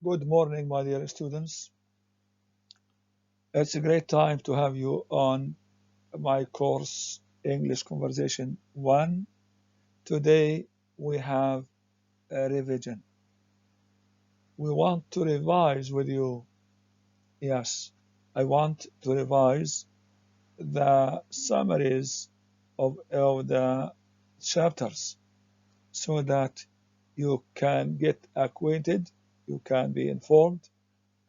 Good morning, my dear students. It's a great time to have you on my course, English Conversation 1. Today we have a revision. We want to revise with you. Yes, I want to revise the summaries of the chapters so that you can get acquainted, you can be informed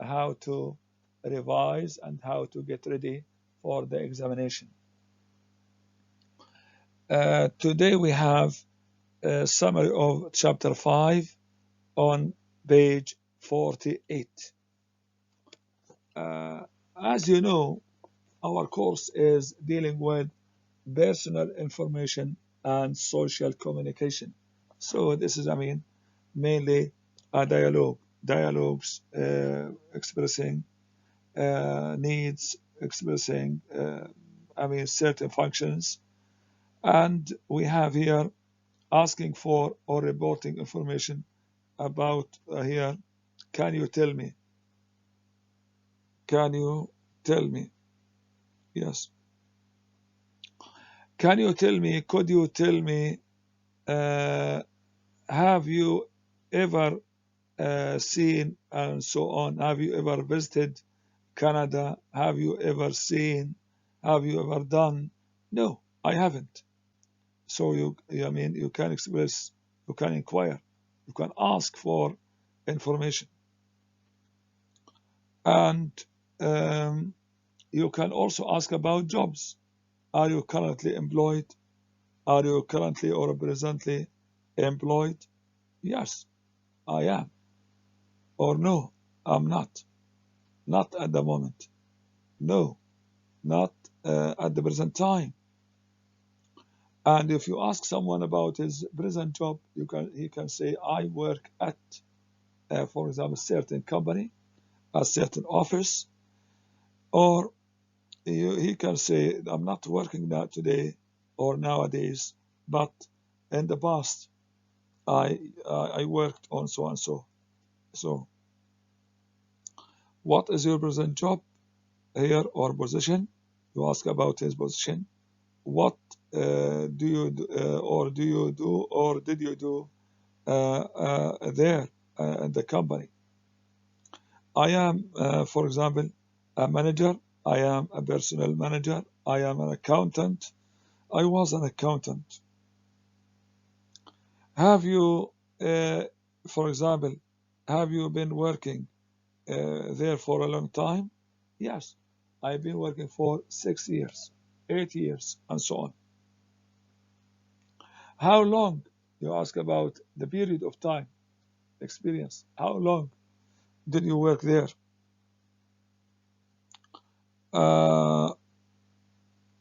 how to revise and how to get ready for the examination. Today we have a summary of chapter 5 on page 48. As you know, our course is dealing with personal information and social communication. So this is, mainly a dialogues expressing needs, expressing, certain functions. And we have here asking for or reporting information about here. Can you tell me? Can you tell me? Yes. Can you tell me? Could you tell me? Have you ever seen and so on? Have you ever visited Canada? Have you ever seen? Have you ever done? No, I haven't. So you can express, you can inquire, you can ask for information, and you can also ask about jobs. Are you currently employed? Are you currently or presently employed? Yes, I am. Or no, I'm not. Not at the moment. No, not at the present time. And if you ask someone about his present job, he can say, I work at, for example, a certain company, a certain office, or he can say, I'm not working now today or nowadays, but in the past, I worked on so and so. So, what is your present job here or position? You ask about his position. What do you do, or do you do, or did you do there in the company? I am, for example, a manager. I am a personnel manager. I am an accountant. I was an accountant. Have you, for example, have you been working there for a long time? Yes, I've been working for 6 years, 8 years, and so on. How long? You ask about the period of time, experience. How long did you work there?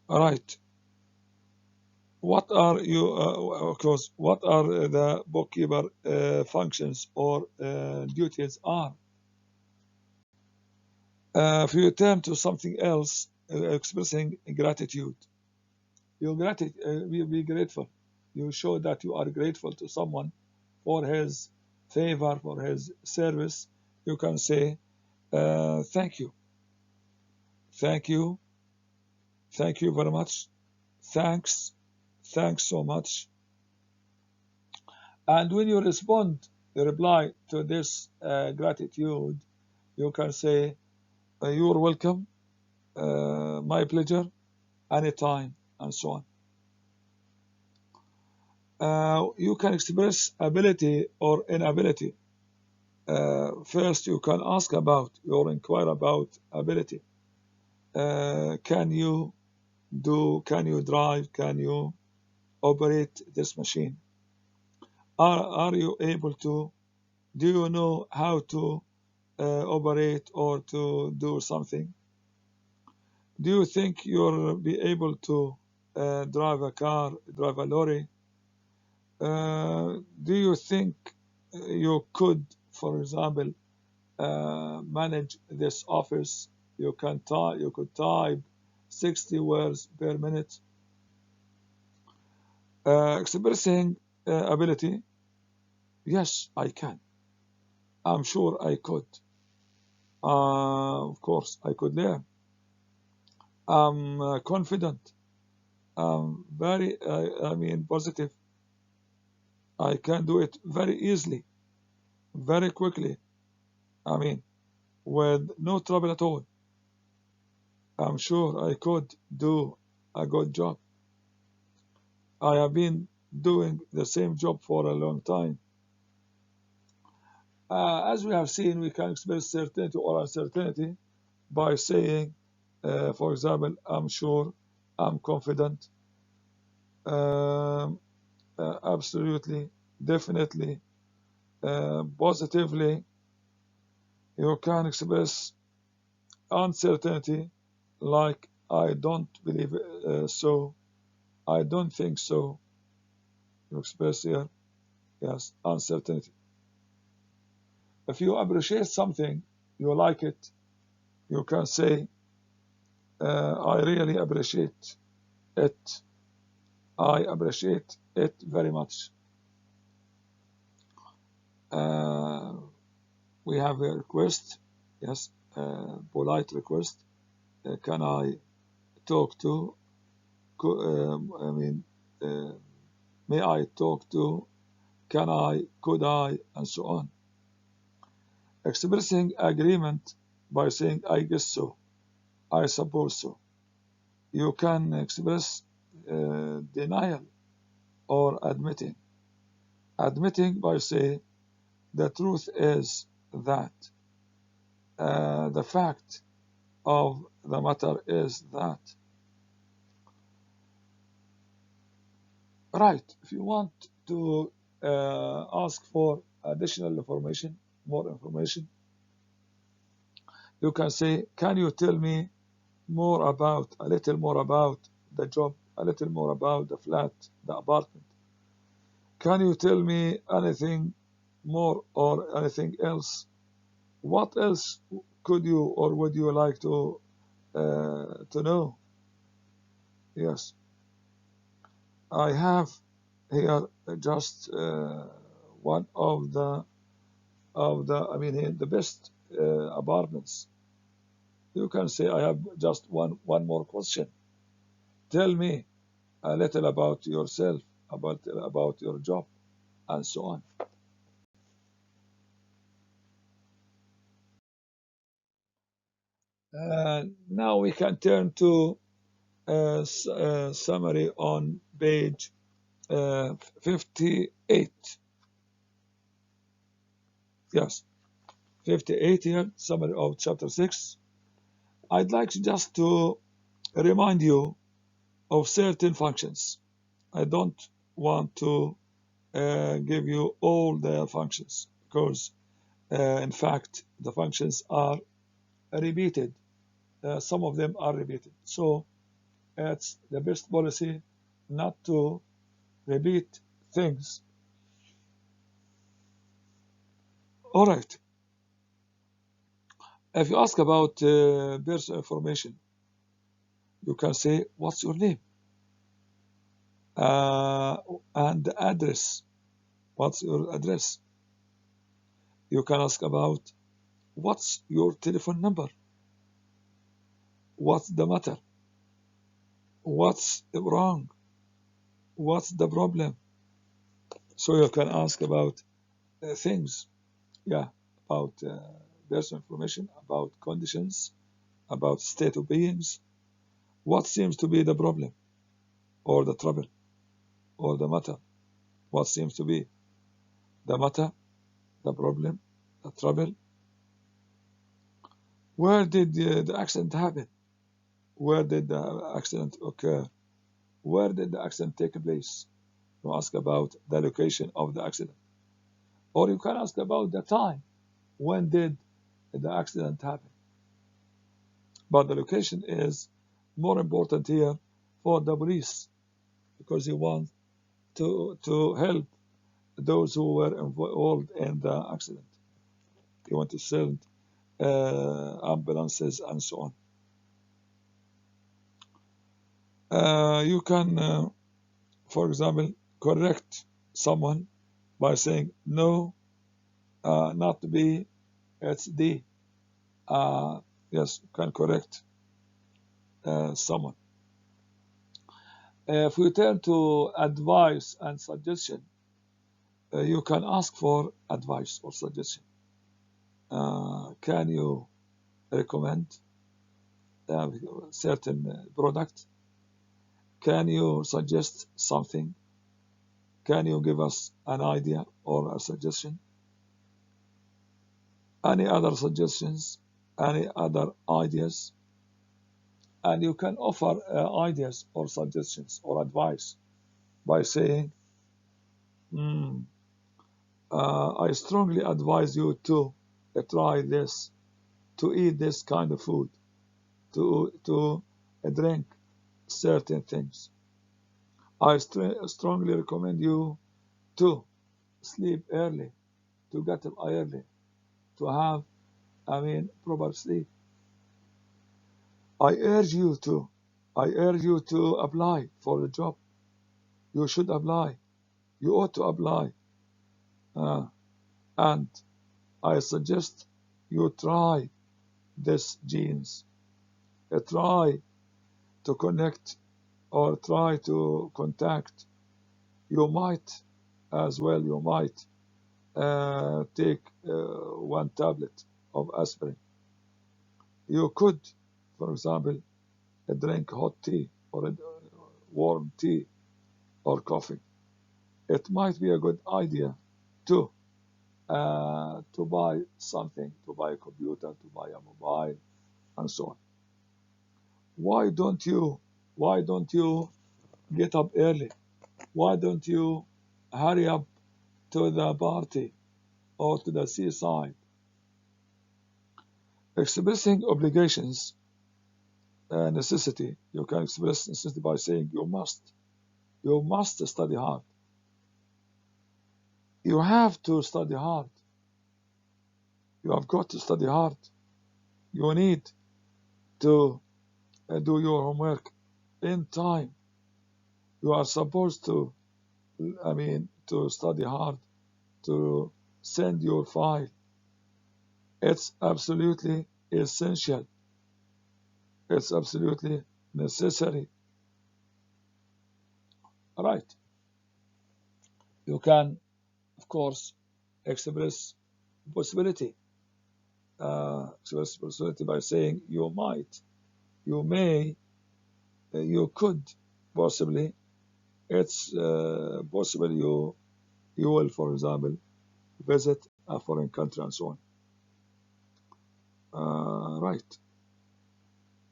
Right. What are you, of course, what are the bookkeeper functions or duties are? If you turn to something else, expressing gratitude, you be grateful. You show that you are grateful to someone for his favor, for his service. You can say, thank you, thank you, thank you very much, thanks, thanks so much. And when you reply to this gratitude, you can say, you're welcome, my pleasure, anytime, and so on. You can express ability or inability. First, you can ask about or inquire about ability. Can you can you drive, can you operate this machine? Are you able to, do you know how to operate or to do something? Do you think you'll be able to drive a car, drive a lorry? Do you think you could, for example, manage this office? You could type 60 words per minute. Expressing ability, yes, I can. I'm sure I could. Of course, I could learn. I'm confident. I'm very, positive. I can do it very easily, very quickly. I mean, with no trouble at all. I'm sure I could do a good job. I have been doing the same job for a long time. As we have seen, we can express certainty or uncertainty by saying, for example, I'm sure, I'm confident, um, absolutely, definitely, positively. You can express uncertainty like I don't believe so, I don't think so. You express here, yes, uncertainty. If you appreciate something, you like it, you can say, I really appreciate it. I appreciate it very much. Uh, we have a request, yes, polite request. Can I talk to? I mean, uh, may I talk to? Can I? Could I? And so on. Expressing agreement by saying I guess so, I suppose so. You can express denial or admitting. Admitting by saying the truth is that, the fact of the matter is that. Right, if you want to ask for additional information, more information, you can say, can you tell me a little more about the job, a little more about the flat, the apartment? Can you tell me anything more or anything else? What else could you or would you like to know? Yes, I have here just one the best apartments. You can say I have just one more question. Tell me a little about yourself, about your job, and so on. Now we can turn to summary on page 58. Yes, 58 here, summary of chapter 6. I'd like just to remind you of certain functions. I don't want to give you all the functions because, in fact, the functions are repeated. Some of them are repeated. So it's the best policy not to repeat things. All right. If you ask about personal information, you can say, what's your name? Uh, and the address. What's your address? You can ask about, what's your telephone number? What's the matter? What's wrong? What's the problem? So you can ask about things, yeah, about personal information, about conditions, about state of beings. What seems to be the problem, or the trouble, or the matter? What seems to be the matter, the problem, the trouble? Where did the accident happen? Where did the accident occur? Where did the accident take place? You ask about the location of the accident. Or you can ask about the time. When did the accident happen? But the location is more important here for the police because he wants to help those who were involved in the accident. He wants to send ambulances and so on. You can, for example, correct someone by saying, no, not B, it's D. Yes, can correct someone. If we turn to advice and suggestion, you can ask for advice or suggestion. Can you recommend a certain product? Can you suggest something? Can you give us an idea or a suggestion? Any other suggestions? Any other ideas? And you can offer ideas or suggestions or advice by saying, I strongly advise you to try this, to eat this kind of food, to drink certain things. I strongly recommend you to sleep early, to get up early, to have, proper sleep. I urge you to, I urge you to apply for the job. You should apply. You ought to apply. And I suggest you try this genes. Try to connect or try to contact. You might as well, you might take one tablet of aspirin. You could, for example, drink hot tea or warm tea or coffee. It might be a good idea to buy something, to buy a computer, to buy a mobile, and so on. Why don't you get up early? Why don't you hurry up to the party or to the seaside? Expressing obligations, necessity. You can express necessity by saying you must study hard. You have to study hard. You have got to study hard. You need to do your homework in time. You are supposed to, to study hard, to send your file. It's absolutely essential. It's absolutely necessary. All right. You can, of course, express possibility. Express possibility by saying you might, you may, you could, possibly. It's possible you will, for example, visit a foreign country and so on. Right.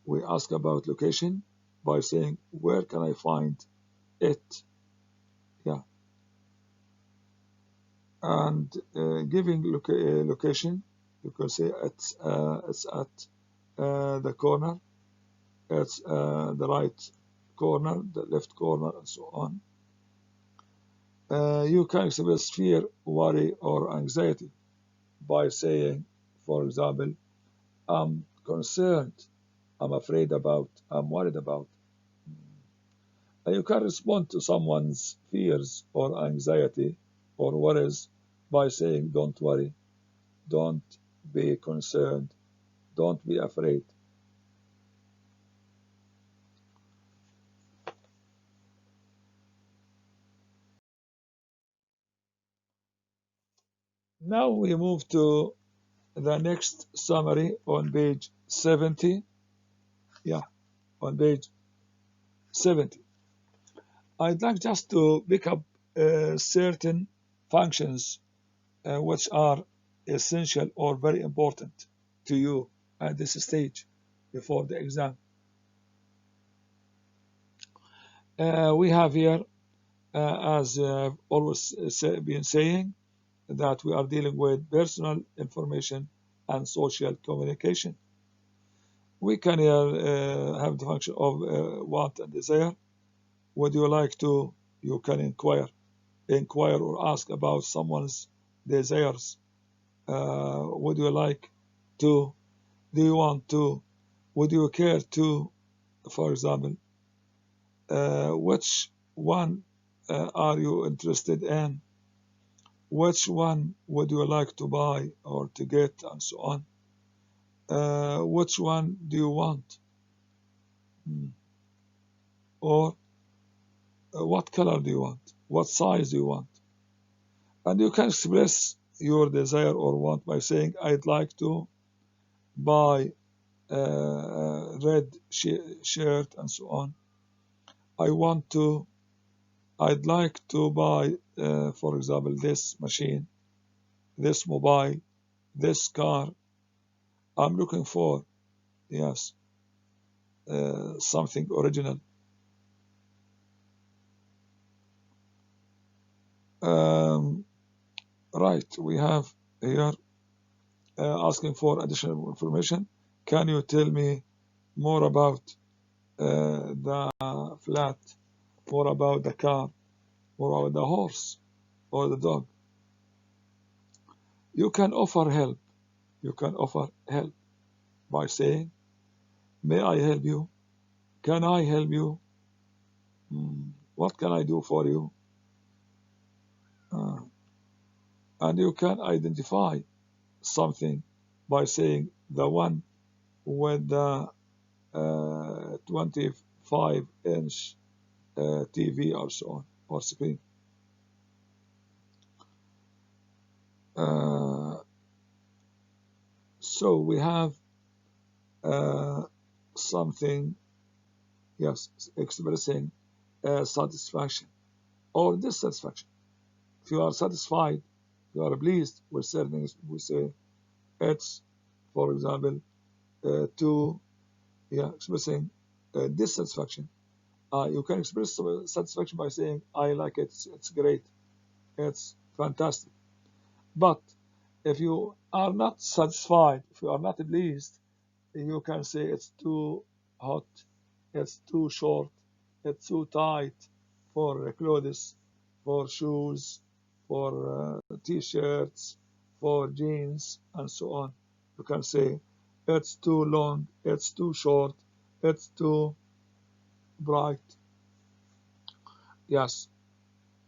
We ask about location by saying where can I find it? Yeah. And giving location, you can say it's at the corner, it's the right corner, the left corner, and so on. You can express fear, worry, or anxiety by saying, for example, I'm concerned, I'm afraid about, I'm worried about. And you can respond to someone's fears or anxiety or worries by saying, don't worry, don't be concerned, don't be afraid. Now we move to the next summary on page 70. Yeah, on page 70. I'd like just to pick up certain functions which are essential or very important to you at this stage before the exam. We have here, as I've always been saying, that we are dealing with personal information and social communication. We can have the function of want and desire. Would you like to? You can inquire or ask about someone's desires. Would you like to? Do you want to? Would you care to? For example, which one are you interested in? which one would you like to buy or to get, and so on. Which one do you want? Or what color do you want? What size do you want? And you can express your desire or want by saying, I'd like to buy a red shirt, and so on. I'd like to buy, for example, this machine, this mobile, this car. I'm looking for, yes, something original. Right, we have here asking for additional information. Can you tell me more about the flat, more about the car, more about the horse or the dog? You can offer help. You can offer help by saying, may I help you? Can I help you? What can I do for you? And you can identify something by saying the one with the 25-inch TV or so on, or screen. So we have something, yes, expressing satisfaction or dissatisfaction. If you are satisfied, you are pleased with certain things, we say it's, for example, to, expressing dissatisfaction. You can express satisfaction by saying, I like it, it's great, it's fantastic. But if you are not satisfied, if you are not pleased, you can say it's too hot, it's too short, it's too tight for clothes, for shoes, for t-shirts, for jeans, and so on. You can say it's too long, it's too short, it's too bright. Yes,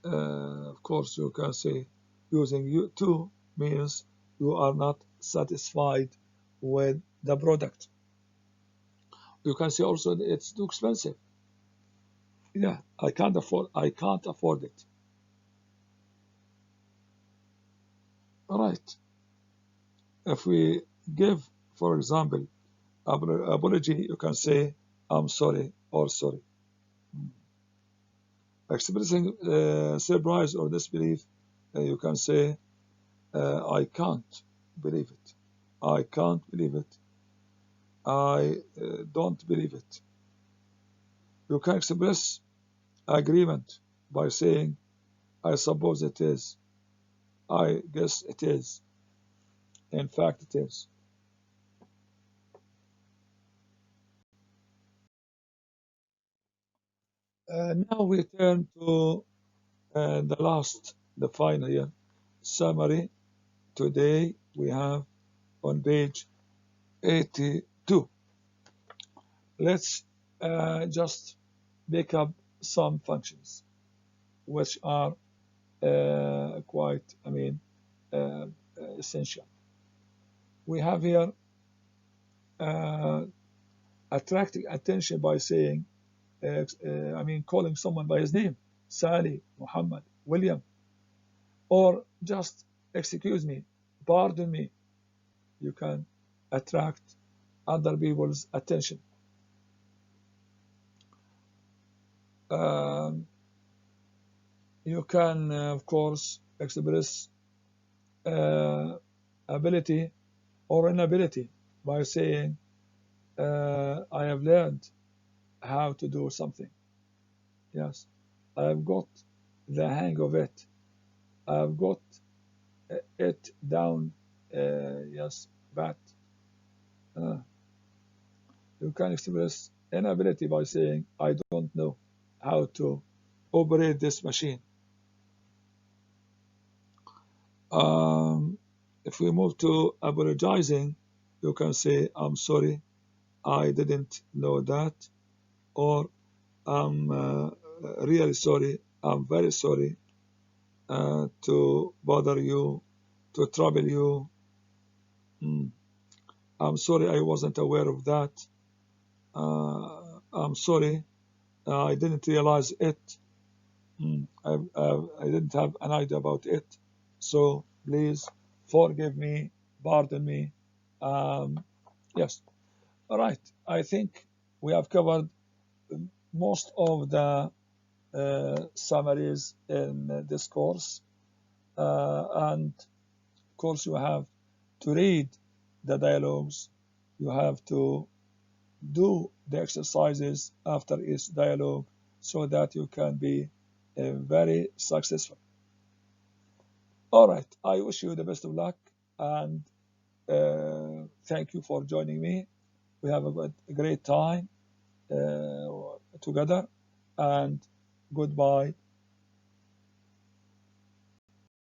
of course you can say using you too means you are not satisfied with the product. You can say also it's too expensive. Yeah, I can't afford it. All right. If we give, for example, apology, you can say I'm sorry or sorry. Expressing surprise or disbelief, you can say I can't believe it. I can't believe it. I don't believe it. You can express agreement by saying I suppose it is. I guess it is. In fact, it is. Now we turn to the final year summary. Today we have on page 82. Let's just pick up some functions which are quite, essential. We have here attracting attention by saying, calling someone by his name, Sally, Muhammad, William, or just excuse me, pardon me. You can attract other people's attention. You can, of course, express ability or inability by saying, I have learned how to do something. Yes, I have got the hang of it. I have got it down, yes, but you can express inability by saying, I don't know how to operate this machine. If we move to apologizing, you can say, I'm sorry, I didn't know that, or I'm really sorry, I'm very sorry. to bother you, to trouble you. Mm. I'm sorry I wasn't aware of that. I'm sorry I didn't realize it. I didn't have an idea about it. So please forgive me, pardon me. Um, yes. All right. I think we have covered most of the summaries in this course. And of course, you have to read the dialogues. You have to do the exercises after each dialogue so that you can be very successful. All right. I wish you the best of luck and thank you for joining me. We have a great time together and goodbye